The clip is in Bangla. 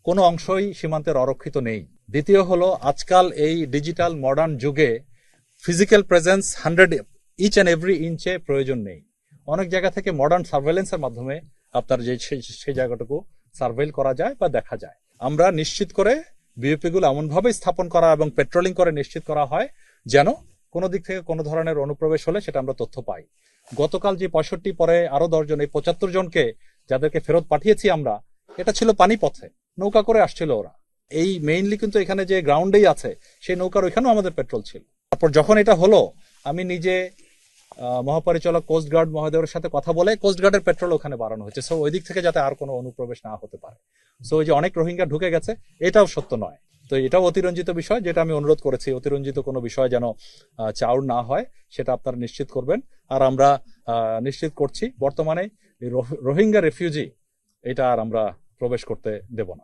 কোনো অংশই সীমান্তের অরক্ষিত নেই। দ্বিতীয় হলো, আজকাল এই ডিজিটাল মডার্ন যুগে physical presence 100 each and every ইঞ্চে প্রয়োজন নেই। অনেক জায়গা থেকে মডার্ন সার্ভেলেন্সের মাধ্যমে আপনার সেই জায়গাটুকু সার্ভেল করা যায় বা দেখা যায়। আমরা নিশ্চিত করে বিওপিগুলো এমনভাবে স্থাপন করা এবং পেট্রোলিং করে নিশ্চিত করা হয় যেন কোনো দিক থেকে কোনো ধরনের অনুপ্রবেশ হলে সেটা আমরা তথ্য পাই। গতকাল যে 65 পরে আরো 10 জন, এই 75 জনকে যাদেরকে ফেরত পাঠিয়েছি আমরা, এটা ছিল পানিপথে, নৌকা করে আসছিল ওরা। এই মেইনলি কিন্তু এখানে যে গ্রাউন্ডেই আছে সেই নৌকার ওইখানেও আমাদের পেট্রোল ছিল। তারপর যখন এটা হলো, আমি নিজে মহাপরিচালক কোস্টগার্ড মহোদয়ের সাথে কথা বলে কোস্টগার্ডের পেট্রোল ওখানে বাড়ানো হয়েছে, সো ওই দিক থেকে যাতে আর কোনো অনুপ্রবেশ না হতে পারে। সো ওই যে অনেক রোহিঙ্গা ঢুকে গেছে, এটাও সত্য নয়। তো এটাও অতিরঞ্জিত বিষয়, যেটা আমি অনুরোধ করেছি, অতিরঞ্জিত কোনো বিষয় যেন চাউর না হয় সেটা আপনারা নিশ্চিত করবেন। আর আমরা নিশ্চিত করছি বর্তমানে রোহিঙ্গা রেফিউজি এটা আর আমরা প্রবেশ করতে দেব না।